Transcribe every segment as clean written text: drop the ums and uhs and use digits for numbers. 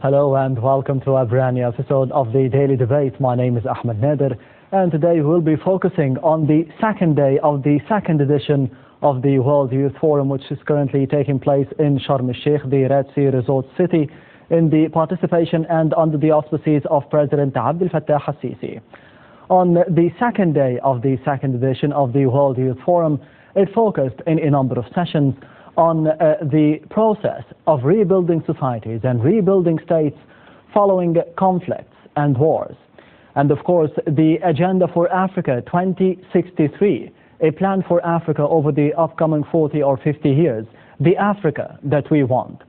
Hello and welcome to a brand new episode of the Daily Debate. My name is Ahmed Nader, and today we'll be focusing on the second day of the second edition of the World Youth Forum, which is currently taking place in Sharm El-Sheik, the Red Sea resort city, in the participation and under the auspices of President Abdel Fattah al-Sisi. On the second day of the second edition of the World Youth Forum, it focused in a number of sessions on the process of rebuilding societies and rebuilding states following conflicts and wars. And of course, the Agenda for Africa 2063, a plan for Africa over the upcoming 40 or 50 years, the Africa that we want.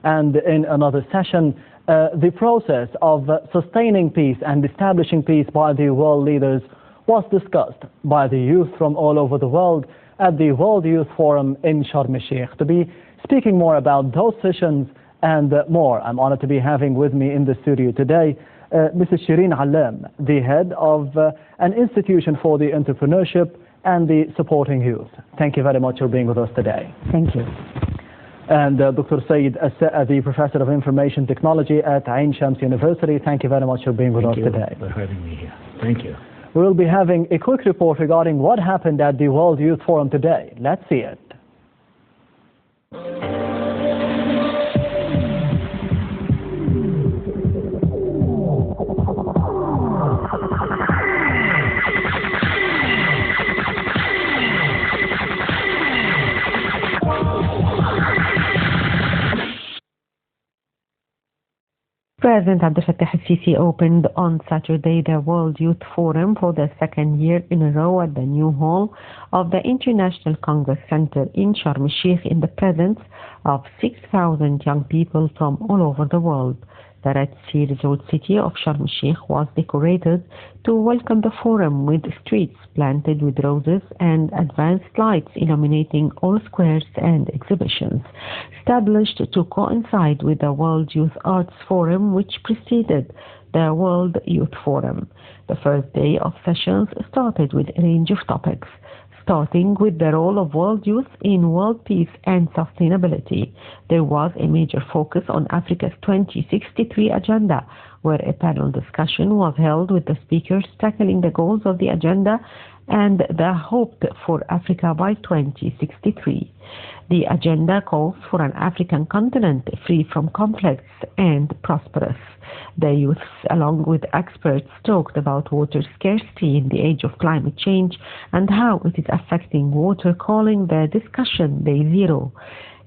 And in another session, the process of sustaining peace and establishing peace by the world leaders was discussed by the youth from all over the world at the World Youth Forum in Sharm El-Sheik. To be speaking more about those sessions and more, I'm honored to be having with me in the studio today Mrs. Shireen Alam, the head of an institution for the entrepreneurship and the supporting youth. Thank you very much for being with us today. Thank you. And Dr. Saeed, the Professor of Information Technology at Ain Shams University. Thank you very much for being with us today. Thank you for having me here. Thank you. We'll be having a quick report regarding what happened at the World Youth Forum today. Let's see it. President Abdel Fattah al-Sisi opened on Saturday the World Youth Forum for the second year in a row at the new hall of the International Congress Center in Sharm El-Sheik in the presence of 6,000 young people from all over the world. The Red Sea resort city of Sharm El-Sheik was decorated to welcome the forum with streets planted with roses and advanced lights illuminating all squares and exhibitions, established to coincide with the World Youth Arts Forum, which preceded the World Youth Forum. The first day of sessions started with a range of topics, starting with the role of world youth in world peace and sustainability. There was a major focus on Africa's 2063 agenda, where a panel discussion was held with the speakers tackling the goals of the agenda and the hope for Africa by 2063. The agenda calls for an African continent free from conflicts and prosperous. The youths, along with experts, talked about water scarcity in the age of climate change and how it is affecting water, calling the discussion Day Zero.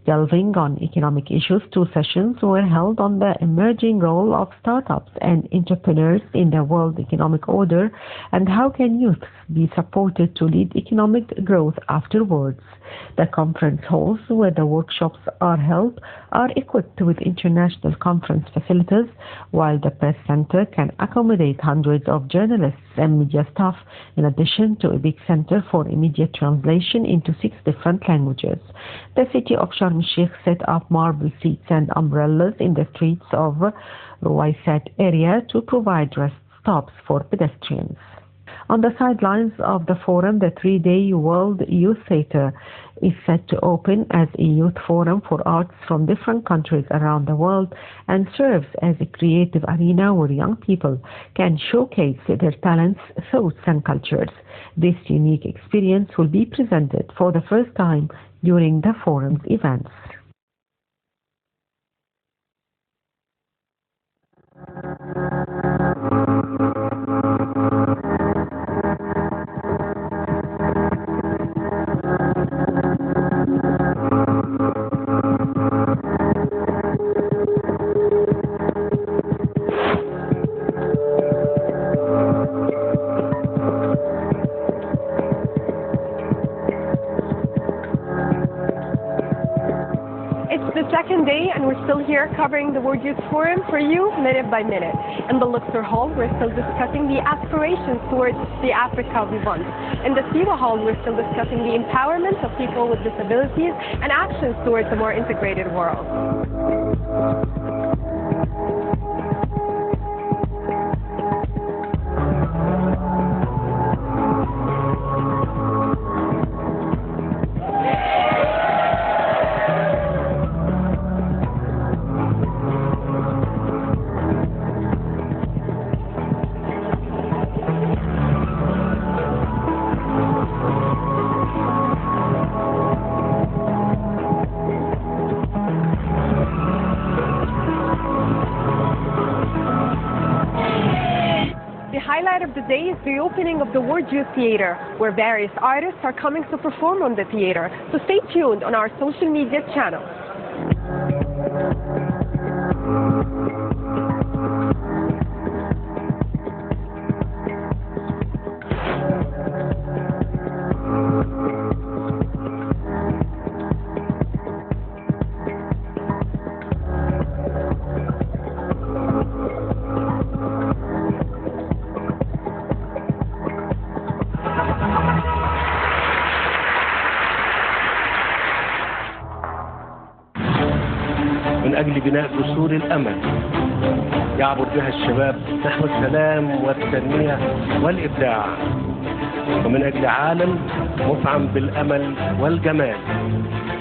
Delving on economic issues, 2 sessions were held on the emerging role of startups and entrepreneurs in the world economic order and how can youth be supported to lead economic growth afterwards. The conference halls where the workshops are held are equipped with international conference facilities, while the press center can accommodate hundreds of journalists and media staff, in addition to a big center for immediate translation into 6 different languages. The city of Sharm El-Sheik set up marble seats and umbrellas in the streets of WYF area to provide rest stops for pedestrians. On the sidelines of the forum, the 3-day World Youth Theatre is set to open as a youth forum for arts from different countries around the world and serves as a creative arena where young people can showcase their talents, thoughts and cultures. This unique experience will be presented for the first time during the forum's events. Second day, and we're still here covering the World Youth Forum for you minute by minute. In the Luxor Hall, we're still discussing the aspirations towards the Africa we want. In the Siwa Hall, we're still discussing the empowerment of people with disabilities and actions towards a more integrated world. of the day is the opening of the World Youth Theatre, where various artists are coming to perform on the theatre. So stay tuned on our social media channels. من أجل بناء جسور الأمل يعبر بها الشباب نحو السلام والتنمية والإبداع، ومن أجل عالم مفعم بالأمل والجمال،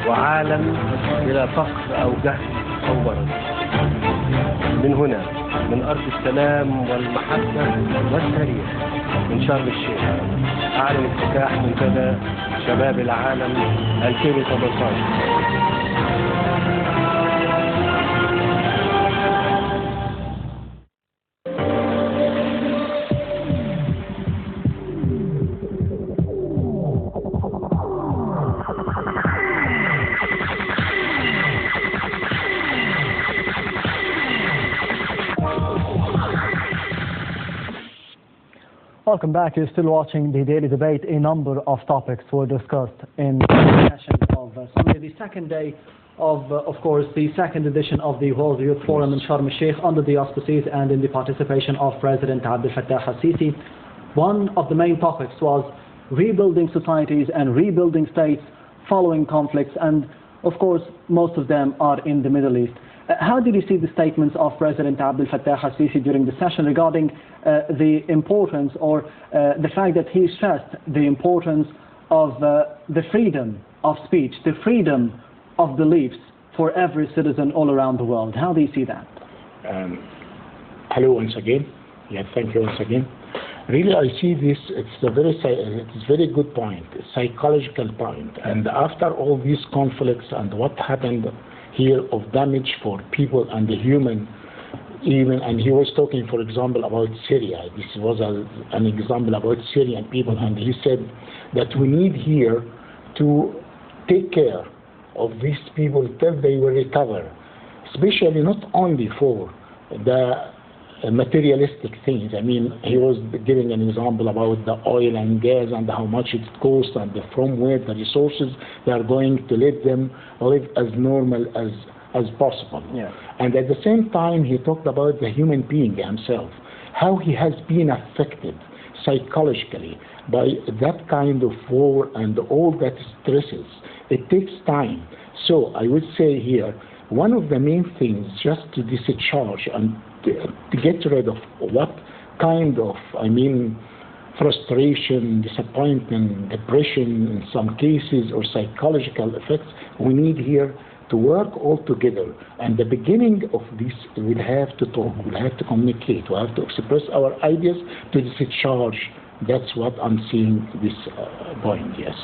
وعالم بلا فقر أو جهل أو مرض. من هنا، من أرض السلام والمحبة والتاريخ، من شرم الشيخ، أعلن افتتاح منتدى شباب العالم 2018. Welcome back. You're still watching the daily debate. A number of topics were discussed in the session of Sunday, the second day of course, the second edition of the World Youth Forum in Sharm El-Sheik under the auspices and in the participation of President Abdel Fattah al-Sisi. One of the main topics was rebuilding societies and rebuilding states following conflicts, and of course, most of them are in the Middle East. How did you see the statements of President Abdel Fattah al-Sisi during the session regarding the importance or the fact that he stressed the importance of the freedom of speech, the freedom of beliefs for every citizen all around the world? How do you see that? Hello once again. Yeah, thank you once again. Really, I see this, it's a very good point, a psychological point. And after all these conflicts and what happened here of damage for people and the human, even, and he was talking, for example, about Syria. This was an example about Syrian people, and he said that we need here to take care of these people till they will recover, especially not only for the materialistic things. I mean, he was giving an example about the oil and gas and how much it costs and from where the resources they are going to let them live as normal as possible. Yeah. And at the same time, he talked about the human being himself, how he has been affected psychologically by that kind of war and all that stresses. It takes time. So I would say here, one of the main things just to discharge and to get rid of what kind of, frustration, disappointment, depression in some cases, or psychological effects, we need here to work all together. And the beginning of this, we'll have to talk, we'll have to communicate, we'll have to express our ideas to discharge. That's what I'm seeing this point, yes.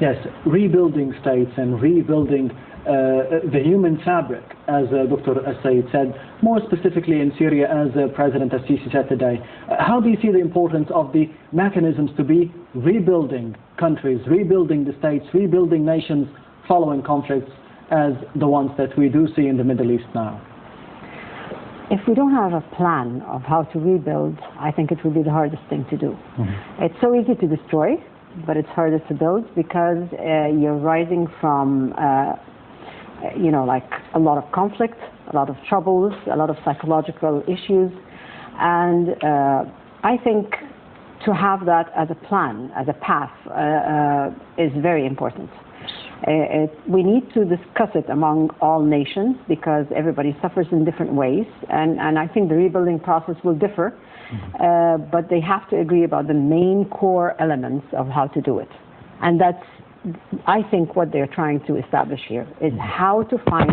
Yes, rebuilding states and rebuilding the human fabric, as Dr. Said said, more specifically in Syria, as President al-Sisi said today. How do you see the importance of the mechanisms to be rebuilding countries, rebuilding the states, rebuilding nations following conflicts as the ones that we do see in the Middle East now? If we don't have a plan of how to rebuild, I think it will be the hardest thing to do. Mm-hmm. It's so easy to destroy, but it's harder to build because you're rising from like a lot of conflict, a lot of troubles, a lot of psychological issues. And I think to have that as a plan, as a path, is very important. We need to discuss it among all nations because everybody suffers in different ways. And I think the rebuilding process will differ, but they have to agree about the main core elements of how to do it. And that's, I think, what they're trying to establish here is how to find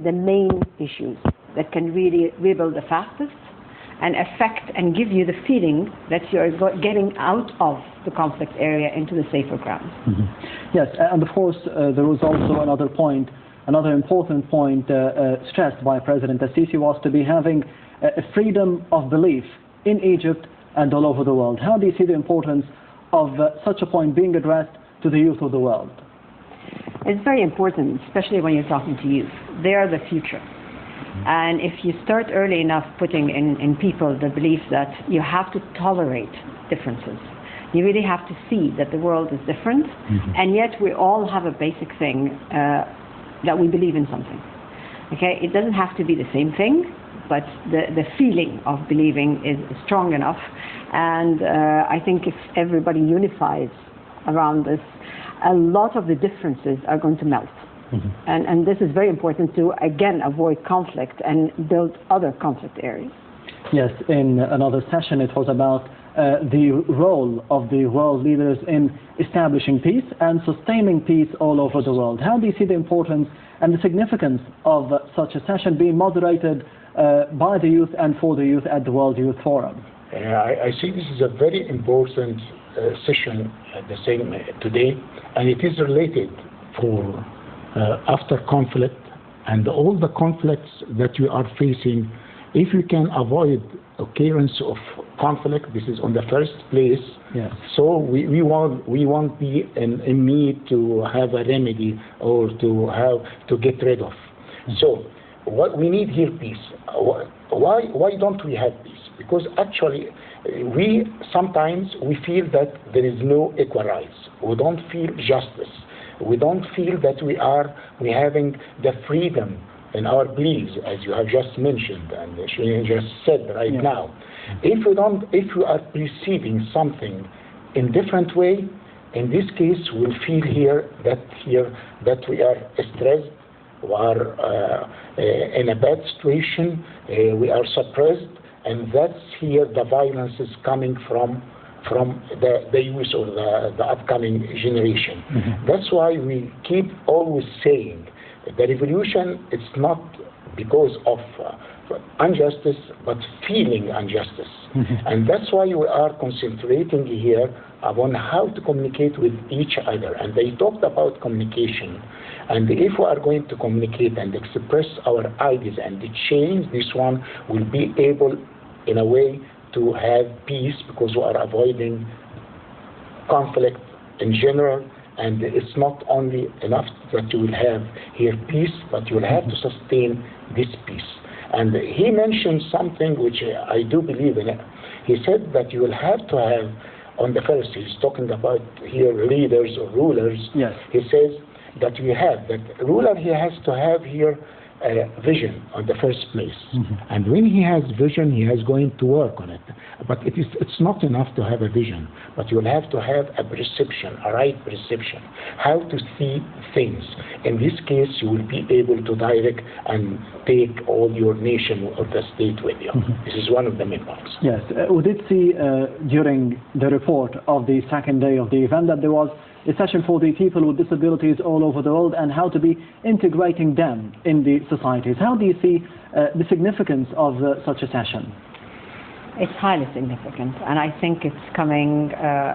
the main issues that can really rebuild the fastest and affect and give you the feeling that you're getting out of the conflict area into the safer ground. Mm-hmm. Yes, and of course there was also another important point stressed by President al-Sisi was to be having a freedom of belief in Egypt and all over the world. How do you see the importance of such a point being addressed to the youth of the world? It's very important, especially when you're talking to youth. They are the future. And if you start early enough putting in people the belief that you have to tolerate differences, you really have to see that the world is different, and yet we all have a basic thing that we believe in something. Okay, it doesn't have to be the same thing, but the feeling of believing is strong enough. And I think if everybody unifies around this, a lot of the differences are going to melt. And this is very important to, again, avoid conflict and build other conflict areas. Yes, in another session it was about the role of the world leaders in establishing peace and sustaining peace all over the world. How do you see the importance and the significance of such a session being moderated by the youth and for the youth at the World Youth Forum? I see this is a very important session today, and it is related for after conflict and all the conflicts that we are facing. If you can avoid occurrence of conflict, this is on the first place. Yes. So we won't be in need to have a remedy or to get rid of. So what we need here, peace. Why don't we have peace? Because actually we sometimes feel that there is no equal rights. We don't feel justice. We don't feel that we having the freedom in our beliefs, as you have just mentioned and Shireen just said right now. If we are perceiving something in different way, in this case we'll feel that we are stressed, we are in a bad situation, we are suppressed, and that's here the violence is coming from the youth or the upcoming generation. That's why we keep always saying the revolution, it's not because of injustice, but feeling injustice. And that's why we are concentrating here upon how to communicate with each other. And they talked about communication. And if we are going to communicate and express our ideas and change, this one will be able, in a way, to have peace, because we are avoiding conflict in general. And it's not only enough that you will have here peace, but you will have to sustain this peace. And he mentioned something which I do believe in it. He said that you will have to have, on the first, he's talking about here leaders or rulers. Yes. He says that ruler, he has to have here vision on the first place. And when he has vision, he is going to work on it. But it's not enough to have a vision, but you will have to have a perception, a right perception, how to see things. In this case, you will be able to direct and take all your nation or the state with you. This is one of the main points. Yes, we did see during the report of the second day of the event that there was a session for the people with disabilities all over the world and how to be integrating them in the societies. How do you see the significance of such a session? It's highly significant, and I think it's coming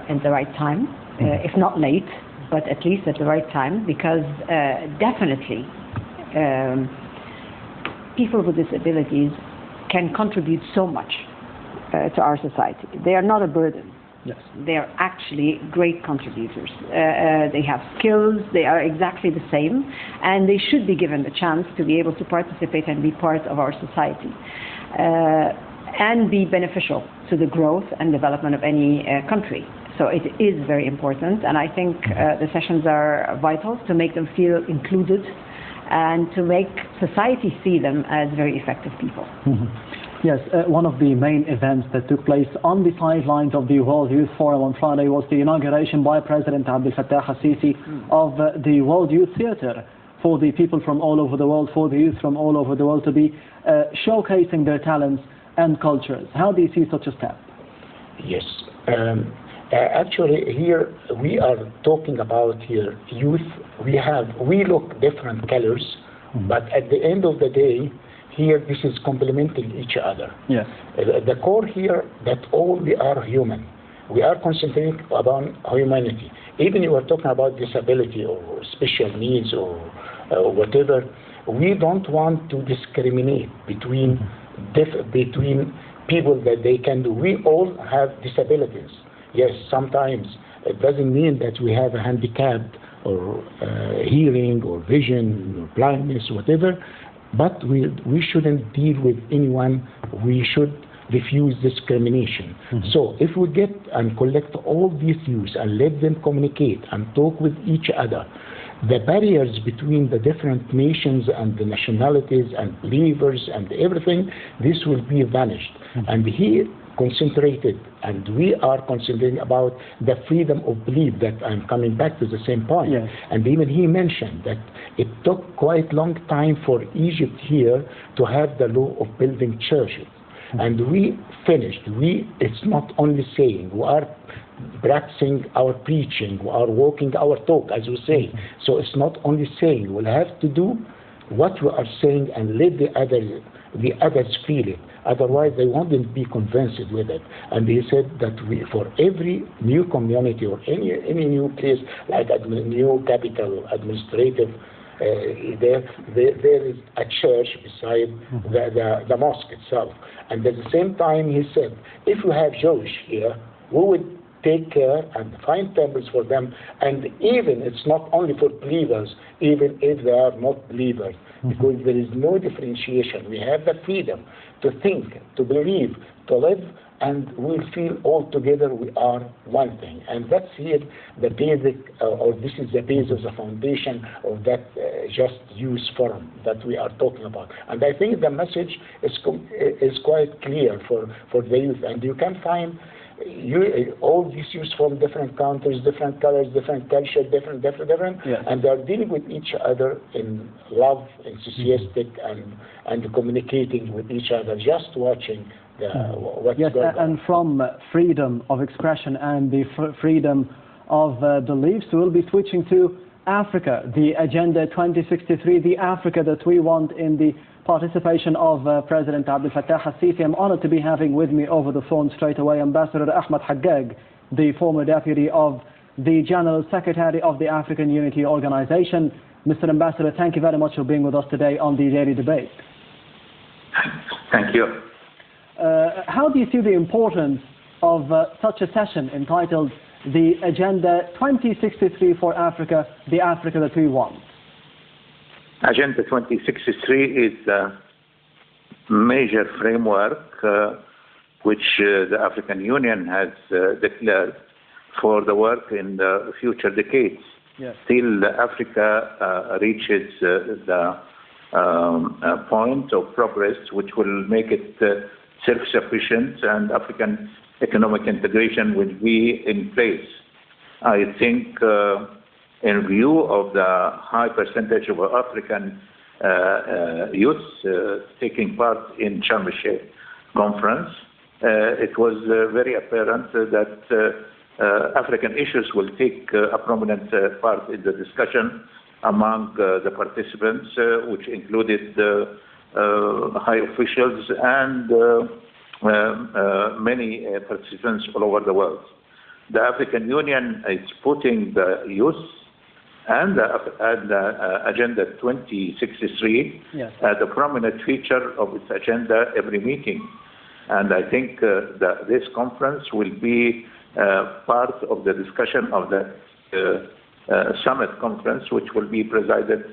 in the right time, if not late, but at least at the right time, because definitely people with disabilities can contribute so much to our society. They are not a burden. Yes. They are actually great contributors. They have skills, they are exactly the same, and they should be given the chance to be able to participate and be part of our society and be beneficial to the growth and development of any country. So it is very important, and I think the sessions are vital to make them feel included and to make society see them as very effective people. Yes, one of the main events that took place on the sidelines of the World Youth Forum on Friday was the inauguration by President Abdel-Fattah al-Sisi of the World Youth Theatre for the people from all over the world, for the youth from all over the world to be showcasing their talents and cultures. How do you see such a step? Yes. Actually, here we are talking about here youth. We look different colors, but at the end of the day, here this is complementing each other. Yes. The core here that all we are human. We are concentrating upon humanity. Even you are talking about disability or special needs or whatever, we don't want to discriminate between people that they can do. We all have disabilities. Yes, sometimes it doesn't mean that we have a handicap or hearing or vision or blindness, whatever, but we shouldn't deal with anyone. We should refuse discrimination. So if we get and collect all these youth and let them communicate and talk with each other, the barriers between the different nations and the nationalities and believers and everything, this will be vanished. And he concentrated, and we are concentrating about the freedom of belief, that I'm coming back to the same point. Yes. And even he mentioned that it took quite long time for Egypt here to have the law of building churches. And we finished. It's not only saying, we are practicing our preaching, we are walking our talk, as we say. So it's not only saying, we'll have to do what we are saying and let the others feel it. Otherwise, they won't be convinced with it. And he said that for every new community or any new place, like a new capital, administrative, there is a church beside the mosque itself. And at the same time, he said, if we have Jewish here, we would take care and find temples for them. And even it's not only for believers, even if they are not believers, because there is no differentiation. We have the freedom to think, to believe, to live, and we'll feel all together we are one thing. And that's here the basic, or this is the basis, the foundation of that Just Use Forum that we are talking about. And I think the message is quite clear for the youth. And you can find all these youth from different countries, different colors, different culture, different, yes. and they are dealing with each other in love, enthusiastic, and communicating with each other, just watching what's yes, going on. And from freedom of expression and the freedom of beliefs, we'll be switching to Africa, the Agenda 2063, the Africa that we want in the participation of President Abdel Fattah al-Sisi. I'm honored to be having with me over the phone straight away Ambassador Ahmed Haggag, the former deputy of the General Secretary of the African Unity Organization. Mr. Ambassador, thank you very much for being with us today on the Daily Debate. Thank you. How do you see the importance of such a session entitled the Agenda 2063 for Africa, the Africa that we want? Agenda 2063 is a major framework which the African Union has declared for the work in the future decades. Yes. Till Africa reaches the point of progress which will make it self-sufficient, and African economic integration will be in place. I think in view of the high percentage of African youth taking part in Sharm El-Sheik conference, it was very apparent that African issues will take a prominent part in the discussion among the participants, which included high officials and many participants all over the world. The African Union is putting the youth and the Agenda 2063 as a prominent feature of its agenda every meeting. And I think that this conference will be part of the discussion of the summit conference, which will be presided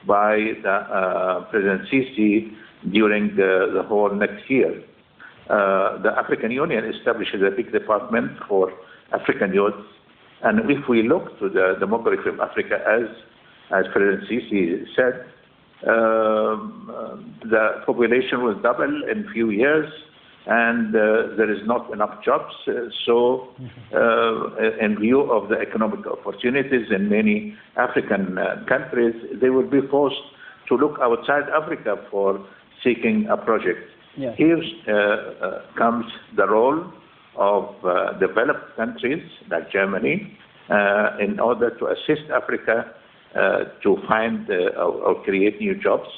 by the President Sisi during the whole next year. The African Union establishes a big department for African youth, and if we look to the demography of Africa, as President Sisi said, the population will double in a few years, and there is not enough jobs. So in view of the economic opportunities in many African countries, they will be forced to look outside Africa for seeking a project. Yes. Here comes the role of developed countries like Germany in order to assist Africa to find or create new jobs.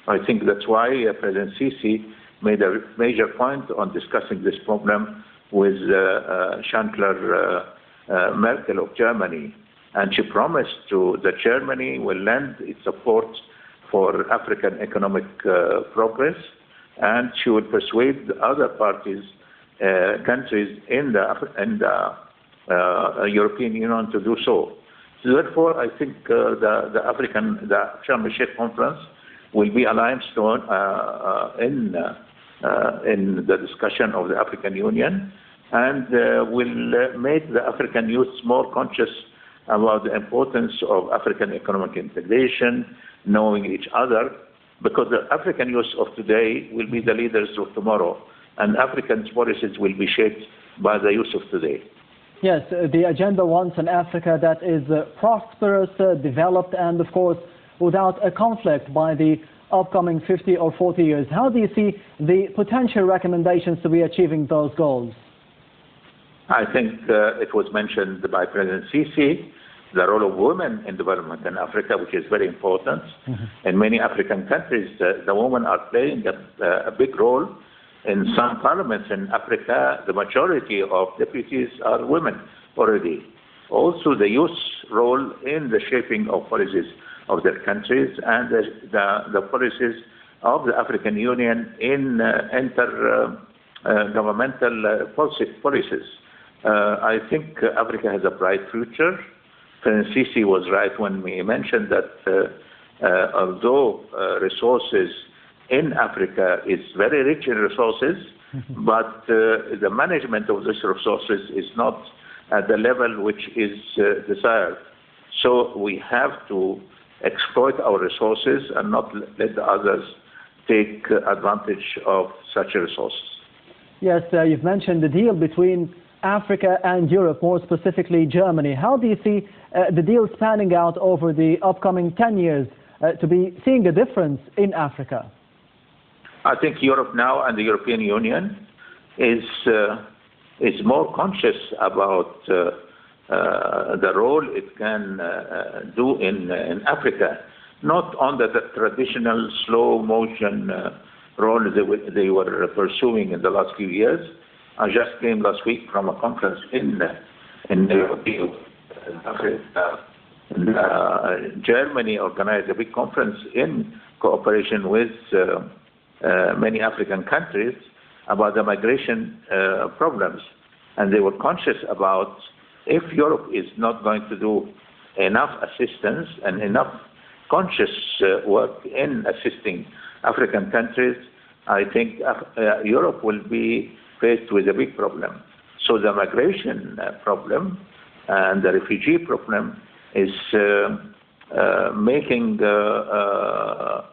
I think that's why President Sisi made a major point on discussing this problem with Chancellor Merkel of Germany. And she promised that Germany will lend its support for African economic progress and she will persuade the other parties, countries in the European Union to do so. Therefore, I think the Sharm El-Sheik conference will be a limestone in the discussion of the African Union, and will make the African youth more conscious about the importance of African economic integration, knowing each other, because the African youth of today will be the leaders of tomorrow, and African policies will be shaped by the youth of today. Yes, the agenda wants an Africa that is prosperous, developed, and of course without a conflict by the upcoming 50 or 40 years. How do you see the potential recommendations to be achieving those goals? I think it was mentioned by President Sisi, the role of women in development in Africa, which is very important. In many African countries, the women are playing a big role. In some parliaments in Africa, the majority of deputies are women already. Also, the youth role in the shaping of policies of their countries and the policies of the African Union in intergovernmental policies. I think Africa has a bright future. President Sisi was right when he mentioned that although resources in Africa is very rich in resources, but the management of these resources is not at the level which is desired. So we have to exploit our resources and not let the others take advantage of such resources. Yes, you've mentioned the deal between Africa and Europe, more specifically Germany. How do you see the deal spanning out over the upcoming 10 years to be seeing a difference in Africa? I think Europe now and the European Union is more conscious about the role it can do in Africa, not on the traditional slow motion role they were pursuing in the last few years. I just came last week from a conference in Germany organized a big conference in cooperation with many African countries about the migration problems. And they were conscious about if Europe is not going to do enough assistance and enough conscious work in assisting African countries, I think Europe will be faced with a big problem. So the migration problem and the refugee problem is making a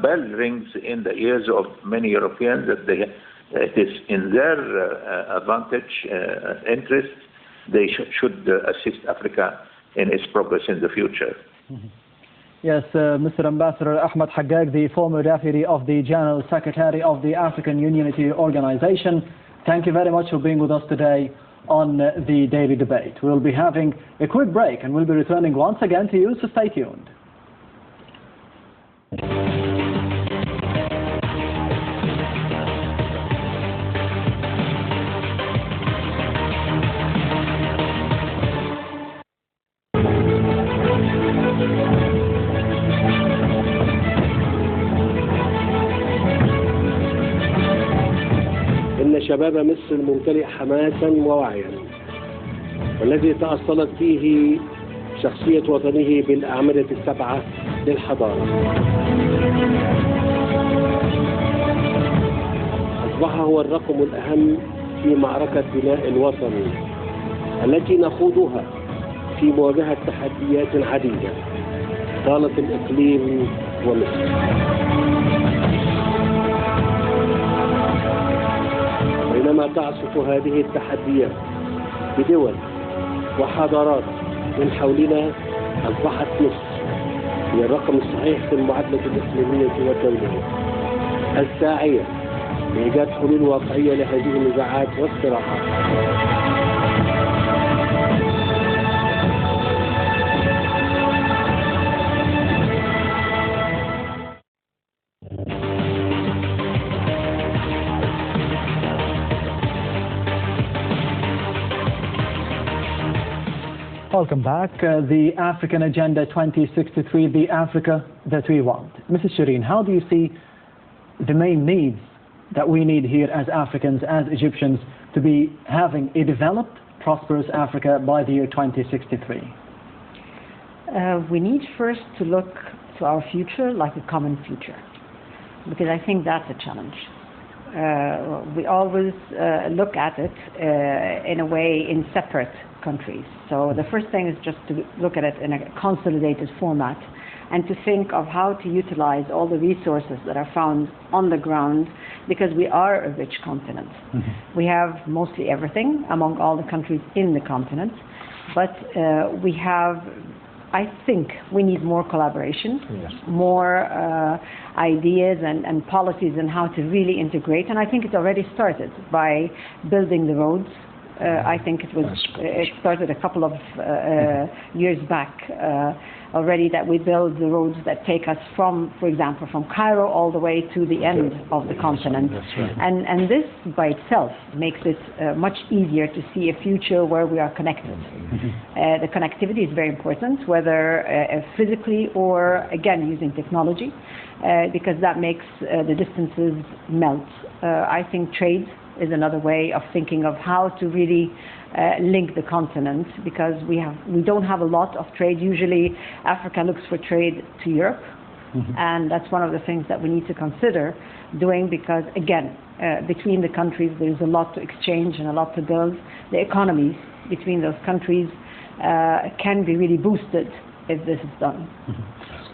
bell rings in the ears of many Europeans that it is in their advantage, interest, they should assist Africa in its progress in the future. Yes, Mr. Ambassador Ahmed Haggag, the former Deputy of the General Secretary of the African Unity Organization, thank you very much for being with us today on the Daily Debate. We'll be having a quick break and we'll be returning once again to you, so stay tuned. شباب مصر الممتلئ حماسا ووعيا والذي تأصلت فيه شخصية وطنه بالأعمدة السبعة للحضارة. أصبح هو الرقم الأهم في معركة بناء الوطن التي نخوضها في مواجهة تحديات عديدة طالت الإقليم ومصر. بينما تعصف هذه التحديات بدول وحضارات من حولنا، أصبحت مصر هي الرقم الصحيح في المعادلة الإقليمية والدولية الساعية لإيجاد حلول واقعية لهذه النزاعات والصراعات. Welcome back. The African Agenda 2063, the Africa that we want. Mrs. Shireen, how do you see the main needs that we need here as Africans, as Egyptians, to be having a developed, prosperous Africa by the year 2063? We need first to look to our future like a common future, because I think that's a challenge. We always look at it in a way in separate countries. So the first thing is just to look at it in a consolidated format and to think of how to utilize all the resources that are found on the ground, because we are a rich continent. We have mostly everything among all the countries in the continent, but we have, I think we need more collaboration, more ideas and policies on how to really integrate, and I think it's already started by building the roads. I think it started a couple of years back already, that we build the roads that take us from, for example, from Cairo all the way to the end of the continent. And this by itself makes it much easier to see a future where we are connected. The connectivity is very important, whether physically or, again, using technology, because that makes the distances melt. I think trade is another way of thinking of how to really link the continent, because we don't have a lot of trade. Usually Africa looks for trade to Europe, and that's one of the things that we need to consider doing, because again, between the countries there's a lot to exchange and a lot to build. The economies between those countries can be really boosted if this is done.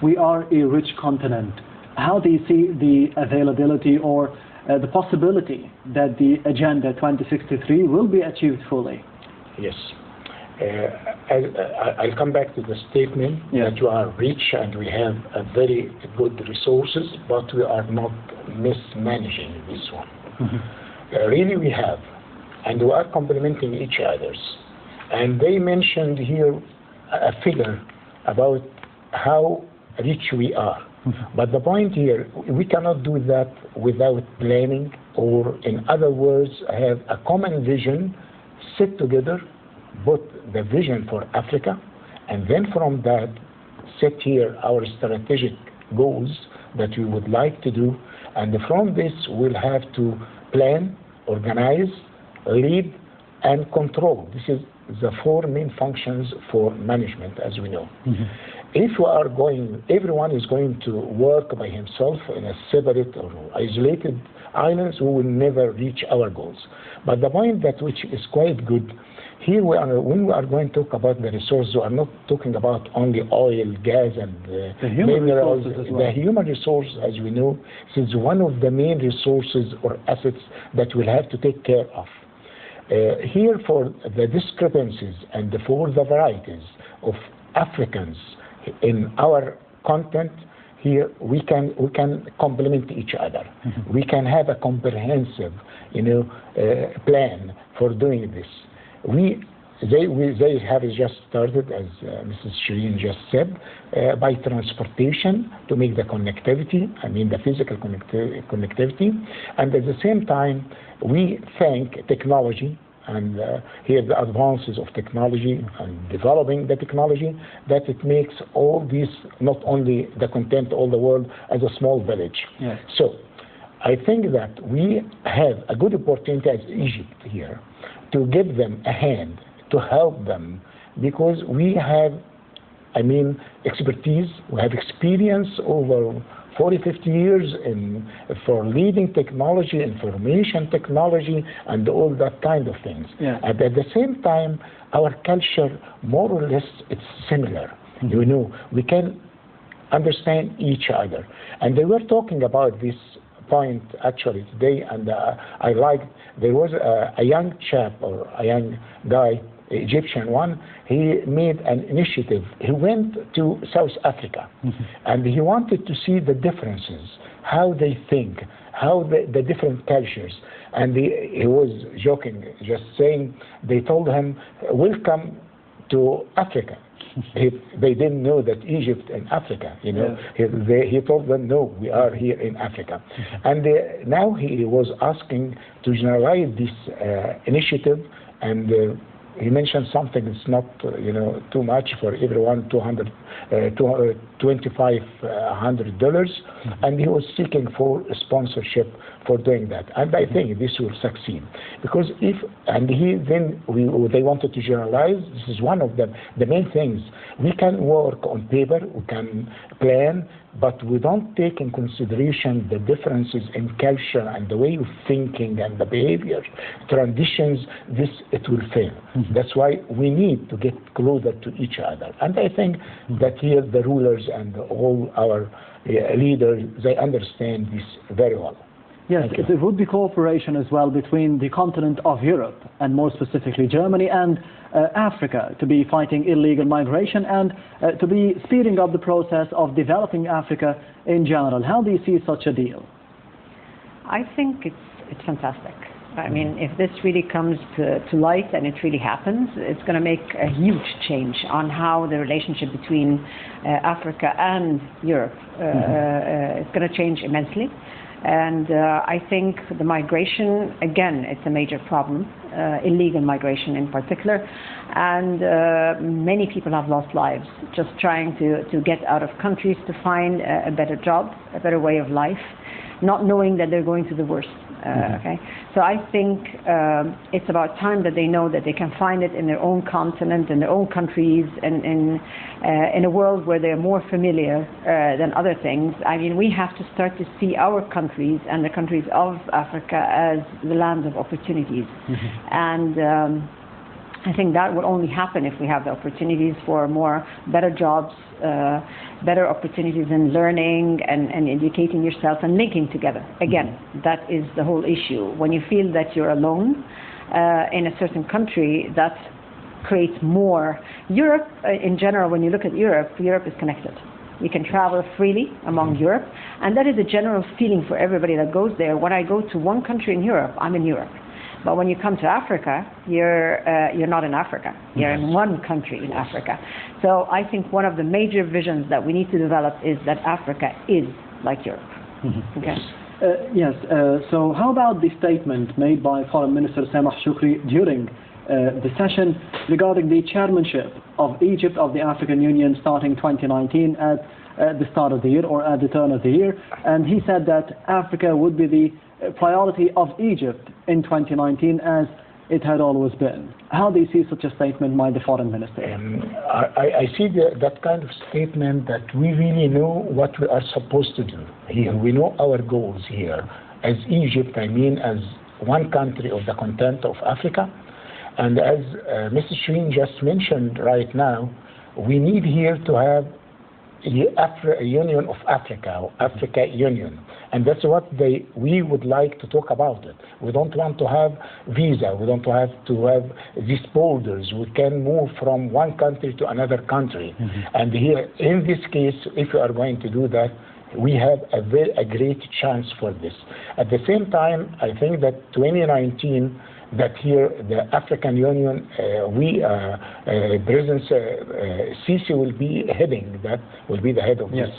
We are a rich continent. How do you see the availability or the possibility that the Agenda 2063 will be achieved fully? Yes. I'll come back to the statement that we are rich and we have a very good resources, but we are not mismanaging this one. Really we have, and we are complementing each other. And they mentioned here a figure about how rich we are. But the point here, we cannot do that without planning, or in other words, have a common vision, sit together, put the vision for Africa, and then from that, set here our strategic goals that we would like to do, and from this we'll have to plan, organize, lead, and control. This is the four main functions for management, as we know. If we are everyone is going to work by himself in a separate or isolated islands, we will never reach our goals. But the point that which is quite good, here when we are going to talk about the resources, we are not talking about only oil, gas, and the human minerals. Resources as well. The human resource, as we know, is one of the main resources or assets that we'll have to take care of. Here, for the discrepancies and for the varieties of Africans in our content, here we can complement each other. We can have a comprehensive, plan for doing this. They have just started, as Mrs. Shireen just said, by transportation to make the connectivity, the physical connectivity, and at the same time, we thank technology, and here the advances of technology and developing the technology, that it makes all this, not only the content, all the world as a small village. Yes. So I think that we have a good opportunity as Egypt here to give them a hand, to help them, because we have, expertise, we have experience over 40, 50 years for leading technology, information technology, and all that kind of things. Yeah. And at the same time, our culture, more or less, it's similar. We can understand each other. And they were talking about this point actually today, and I liked, there was a young chap or a young guy, Egyptian one, he made an initiative. He went to South Africa, and he wanted to see the differences, how they think, how the different cultures. And he was joking, just saying, they told him, welcome to Africa. They didn't know that Egypt and Africa, he told them, no, we are here in Africa. And now he was asking to generalize this initiative, and he mentioned something that's not, too much for everyone, 200 $2,500, and he was seeking for a sponsorship for doing that. And I think this will succeed, because they wanted to generalize. This is one of the main things. We can work on paper, we can plan, but we don't take in consideration the differences in culture and the way of thinking and the behavior, traditions. It will fail. That's why we need to get closer to each other. And I think that here the rulers and all our leaders, they understand this very well. Yes, there would be cooperation as well between the continent of Europe and more specifically Germany and Africa to be fighting illegal migration and to be speeding up the process of developing Africa in general. How do you see such a deal? I think it's fantastic. I mean, if this really comes to light and it really happens, it's going to make a huge change on how the relationship between Africa and Europe is going to change immensely. And I think the migration, again, it's a major problem, illegal migration in particular. And many people have lost lives just trying to get out of countries to find a better job, a better way of life, not knowing that they're going to the worst. Okay, so I think it's about time that they know that they can find it in their own continent, in their own countries, and in a world where they're more familiar than other things. I mean, we have to start to see our countries and the countries of Africa as the land of opportunities. And I think that will only happen if we have the opportunities for better jobs, better opportunities in learning and educating yourself and linking together. Again, that is the whole issue. When you feel that you're alone in a certain country, that creates more. Europe, in general, when you look at Europe, Europe is connected. You can travel freely among Europe, and that is a general feeling for everybody that goes there. When I go to one country in Europe, I'm in Europe. But when you come to Africa, you're not in Africa. You're in one country in Africa. So I think one of the major visions that we need to develop is that Africa is like Europe. Okay. Yes. So how about the statement made by Foreign Minister Samah Shoukry during the session regarding the chairmanship of Egypt of the African Union starting 2019 at the start of the year or at the turn of the year? And he said that Africa would be the priority of Egypt in 2019 as it had always been. How do you see such a statement by the foreign minister? I see that kind of statement that we really know what we are supposed to do here. We know our goals here. As Egypt, I mean as one country of the continent of Africa. And as Mr. Shireen just mentioned right now, we need here to have a Union of Africa, or Africa Union. And that's what we would like to talk about it. We don't want to have visa. We don't have to have these borders. We can move from one country to another country. And here, in this case, if we are going to do that, we have a great chance for this. At the same time, I think that 2019, that here the African Union, President Sisi will be heading that, will be the head of this.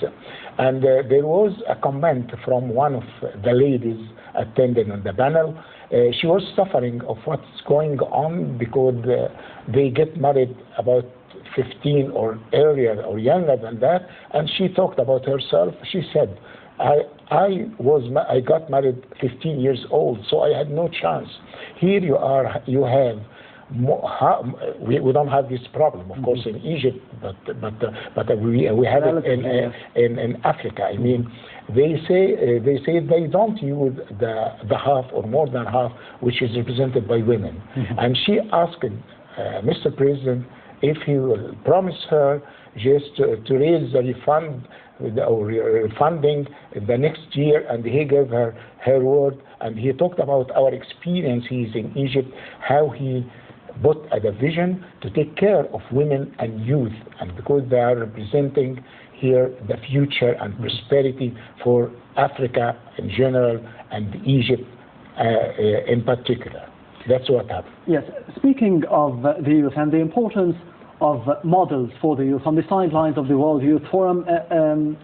And there was a comment from one of the ladies attending on the panel. She was suffering of what's going on because they get married about 15 or earlier or younger than that, and she talked about herself. She said, I got married 15 years old, so I had no chance. Here you have we don't have this problem, of course, in Egypt, but we have it in Africa. I mean, they say they don't use the half or more than half, which is represented by women. And she asked Mr. President if he will promise her just to raise the refund or funding the next year, and he gave her word, and he talked about our experiences in Egypt, how he put a vision to take care of women and youth, and because they are representing here the future and prosperity for Africa in general and Egypt in particular. That's what happened. Yes, speaking of the youth and the importance of models for the youth, on the sidelines of the World Youth Forum,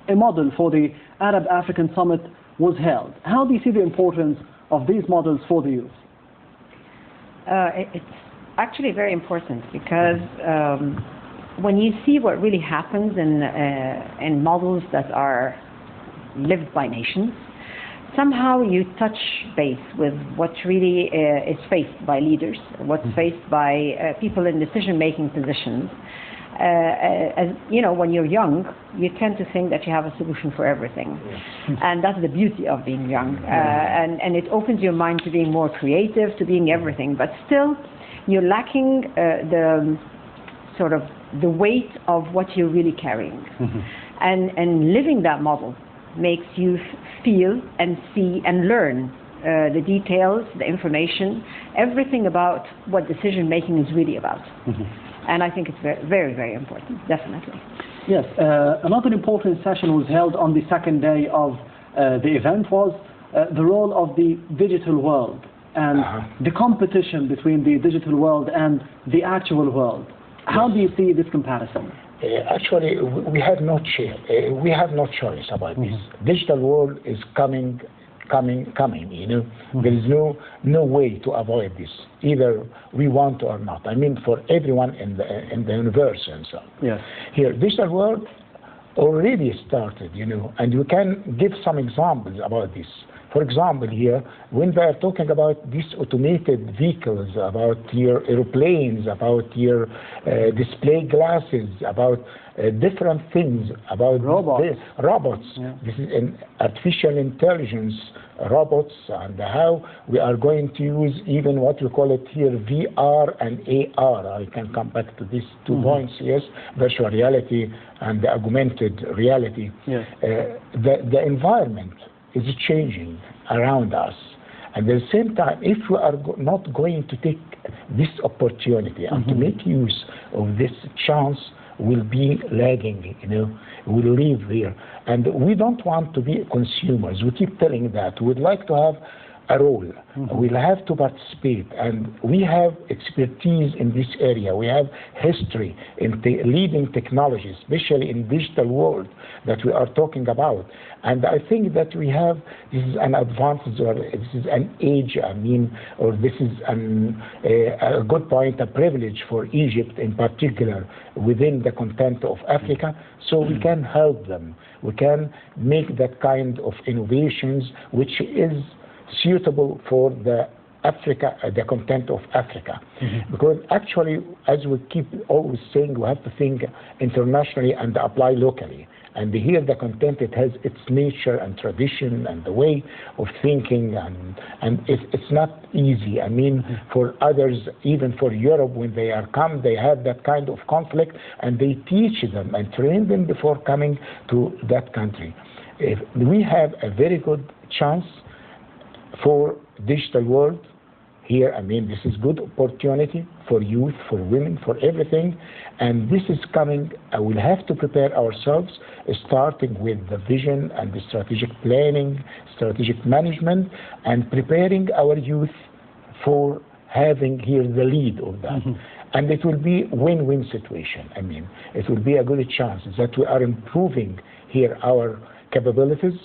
a model for the Arab African Summit was held. How do you see the importance of these models for the youth? It's actually very important because when you see what really happens in models that are lived by nations, somehow you touch base with what really is faced by leaders, what's faced by people in decision-making positions. As you know, when you're young, you tend to think that you have a solution for everything, and that's the beauty of being young. And it opens your mind to being more creative, to being everything. But still, you're lacking the sort of the weight of what you're really carrying, and living that model makes you feel and see and learn the details, the information, everything about what decision making is really about. And I think it's very, very, very important, definitely. Yes, another important session was held on the second day of the event was the role of the digital world and the competition between the digital world and the actual world. How do you see this comparison? Actually, we have no choice about this. Digital world is coming. You know, there is no way to avoid this. Either we want or not. I mean, for everyone in the universe and so. Yes. Here, digital world already started. You know, and you can give some examples about this. For example, here, when they are talking about these automated vehicles, about your airplanes, about your display glasses, about different things, about robots. Yeah. This is an artificial intelligence robots, and how we are going to use even what we call it here VR and AR. I can come back to these 2 points, yes, virtual reality and the augmented reality. Yes. The environment is changing around us. And at the same time, if we are not going to take this opportunity and to make use of this chance, we'll be lagging, you know, we'll live there. And we don't want to be consumers. We keep telling that. We'd like to have a role. We'll have to participate, and we have expertise in this area. We have history in leading technology, especially in digital world that we are talking about. And I think that we have, this is an advantage, or this is an age, I mean, or this is a good point, a privilege for Egypt in particular within the content of Africa, so we can help them. We can make that kind of innovations which is suitable for the content of Africa. Because actually, as we keep always saying, we have to think internationally and apply locally. And here the content, it has its nature and tradition and the way of thinking, and it's not easy. I mean, for others, even for Europe, when they come, they have that kind of conflict, and they teach them and train them before coming to that country. We have a very good chance for digital world here. I mean, this is good opportunity for youth, for women, for everything, and this is coming. We'll have to prepare ourselves, starting with the vision and the strategic planning, strategic management, and preparing our youth for having here the lead of that. And it will be win-win situation. I mean, it will be a good chance that we are improving here our capabilities,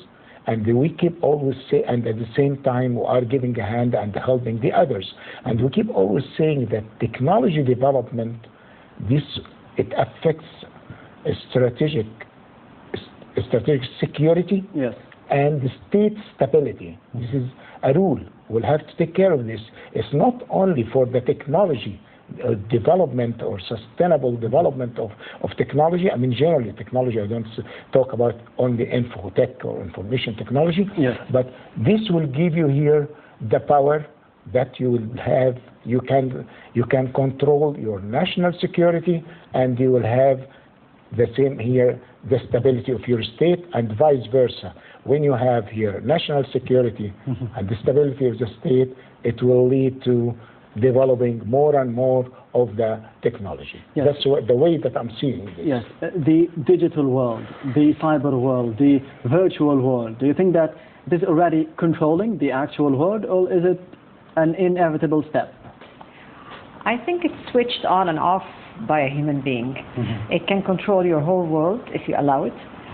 and we keep always saying, and at the same time we are giving a hand and helping the others. And we keep always saying that technology development, it affects strategic security, yes, and state stability. This is a rule. We'll have to take care of this. It's not only for the technology development or sustainable development of technology. I mean, generally technology, I don't talk about only infotech or information technology, yes, but this will give you here the power that you will have. You can control your national security, and you will have the same here, the stability of your state, and vice versa. When you have here national security and the stability of the state, it will lead to developing more and more of the technology. Yes. That's the way that I'm seeing this. Yes, the digital world, the cyber world, the virtual world. Do you think that it is already controlling the actual world, or is it an inevitable step? I think it's switched on and off by a human being. It can control your whole world if you allow it,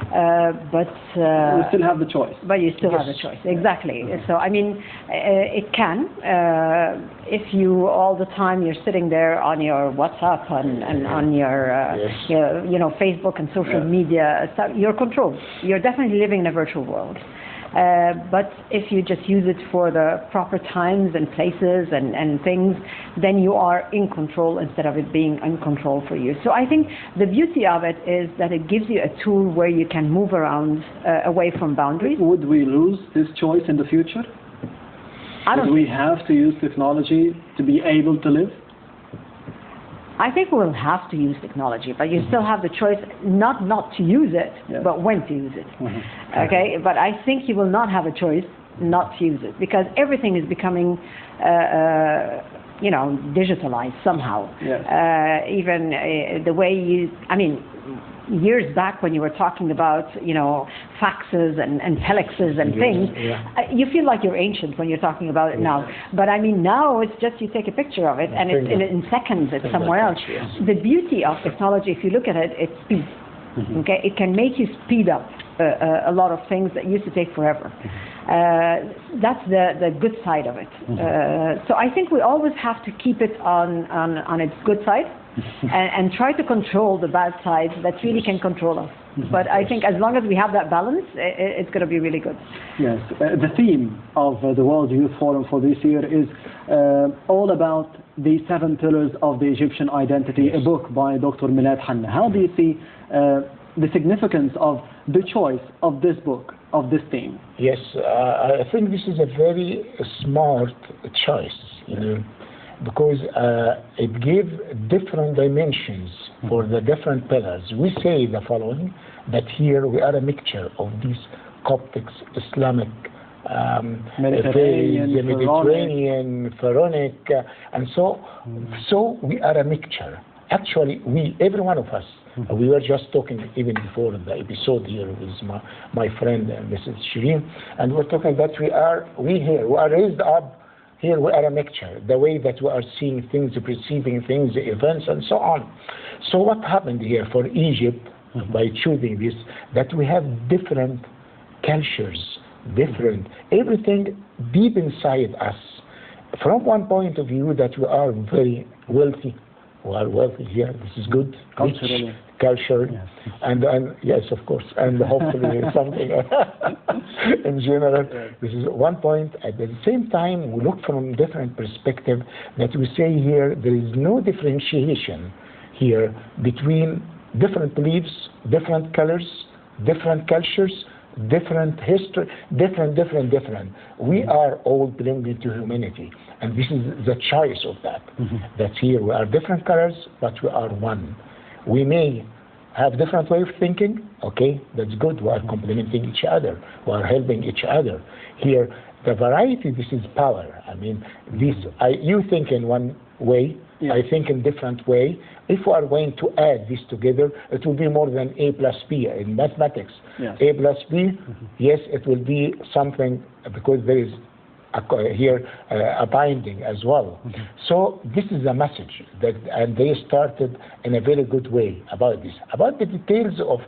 but you still have the choice. But you still have the choice, exactly. So I mean, it can. If you all the time you're sitting there on your WhatsApp and on your you know, Facebook and social media, you're controlled. You're definitely living in a virtual world. But if you just use it for the proper times and places and things, then you are in control instead of it being in control for you. So I think the beauty of it is that it gives you a tool where you can move around away from boundaries. Would we lose this choice in the future? Would we have to use technology to be able to live? I think we'll have to use technology, but you still have the choice not to use it, but when to use it. Okay, but I think you will not have a choice not to use it, because everything is becoming, you know, digitalized somehow. Even the way you, I mean, years back when you were talking about, you know, faxes and telexes and things, you feel like you're ancient when you're talking about it now. But I mean, now it's just you take a picture of it and it's in seconds it's somewhere else. The beauty of technology, if you look at it, it's speed. Okay, it can make you speed up a lot of things that used to take forever. That's the good side of it. So I think we always have to keep it on its good side. and try to control the bad sides that really can control us. But I think as long as we have that balance, it's going to be really good. Yes. The theme of the World Youth Forum for this year is all about the 7 pillars of the Egyptian identity, a book by Dr. Milad Hanna. How do you see the significance of the choice of this book, of this theme? Yes, I think this is a very smart choice, you know, because it gives different dimensions for the different pillars. We say the following, that here we are a mixture of these Coptics, Islamic, Mediterranean, Pharaonic, and so we are a mixture. Actually, every one of us, we were just talking even before the episode here with my friend Mrs. Shireen, and we're talking that we are raised up. Here we are a mixture, the way that we are seeing things, perceiving things, events, and so on. So what happened here for Egypt by choosing this, that we have different cultures, everything deep inside us. From one point of view that we are very wealthy. We are wealthy here, this is good. Culturally. Culture, and yes, of course, and hopefully something in general. This is one point. At the same time, we look from different perspective that we say here there is no differentiation here between different beliefs, different colors, different cultures, different history, different. We are all belonging to humanity, and this is the choice of that. That here we are different colors, but we are one. We may have different way of thinking, okay, that's good. We are complementing each other. We are helping each other. Here, the variety, this is power. I mean, you think in one way, I think in different way. If we are going to add this together, it will be more than A plus B in mathematics. A plus B, yes, it will be something, because there is here a binding as well. So this is a message and they started in a very good way about this. About the details of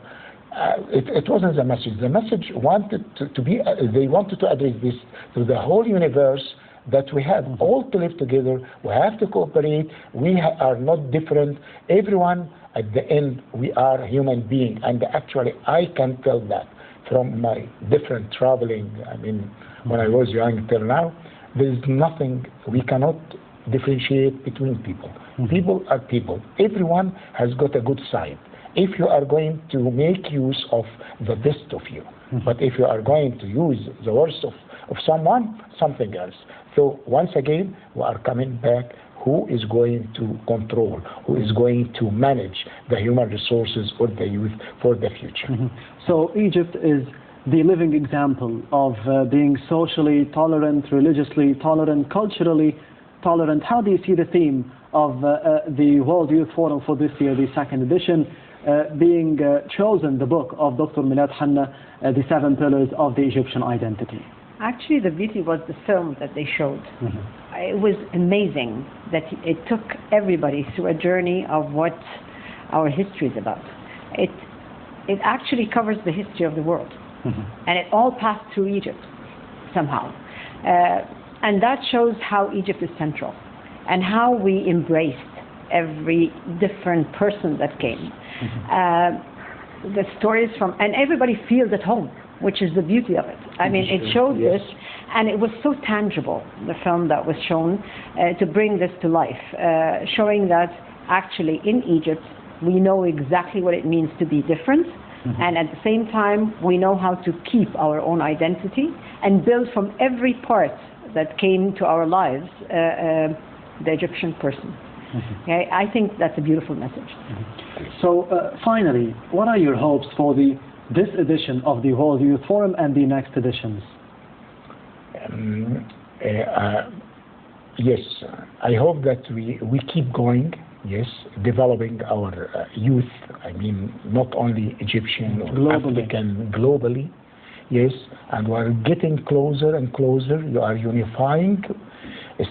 it wasn't the message. The message wanted to be they wanted to address this to the whole universe, that we have all to live together. We have to cooperate. We are not different. Everyone at the end, we are human beings. And actually, I can tell that from my different traveling. I mean, when I was young till now, there is nothing, we cannot differentiate between people. People are people. Everyone has got a good side. If you are going to make use of the best of you, but if you are going to use the worst of someone, something else. So once again, we are coming back. Who is going to control? Who is going to manage the human resources or the youth for the future? So Egypt is the living example of being socially tolerant, religiously tolerant, culturally tolerant. How do you see the theme of the World Youth Forum for this year, the 2nd edition, being chosen, the book of Dr. Milad Hanna, the 7 pillars of the Egyptian identity? Actually, the beauty was the film that they showed. It was amazing that it took everybody through a journey of what our history is about. it actually covers the history of the world. And it all passed through Egypt somehow. And that shows how Egypt is central and how we embraced every different person that came. The stories from, and everybody feels at home, which is the beauty of it. I mean, it showed this, and it was so tangible, the film that was shown, to bring this to life, showing that actually in Egypt, we know exactly what it means to be different, and at the same time, we know how to keep our own identity and build from every part that came to our lives the Egyptian person. Okay? I think that's a beautiful message. So finally, what are your hopes for this edition of the World Youth Forum and the next editions? Yes, I hope that we keep going, yes, developing our youth, I mean, not only Egyptian or African, globally, yes, and we are getting closer and closer. You are unifying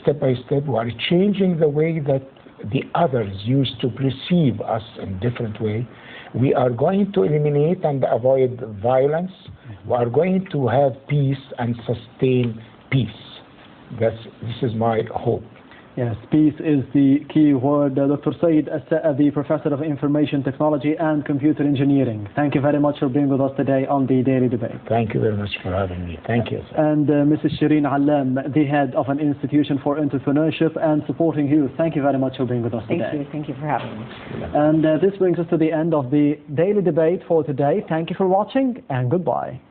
step by step. We are changing the way that the others used to perceive us in different way. We are going to eliminate and avoid violence. We are going to have peace and sustain peace. This is my hope. Yes, peace is the key word. Dr. Saeed El-Sakka-Dialy, Professor of Information Technology and Computer Engineering. Thank you very much for being with us today on the Daily Debate. Thank you very much for having me. Thank you, sir. And Mrs. Shireen Allam, the head of an institution for entrepreneurship and supporting youth. Thank you very much for being with us today. Thank you for having me. And this brings us to the end of the Daily Debate for today. Thank you for watching and goodbye.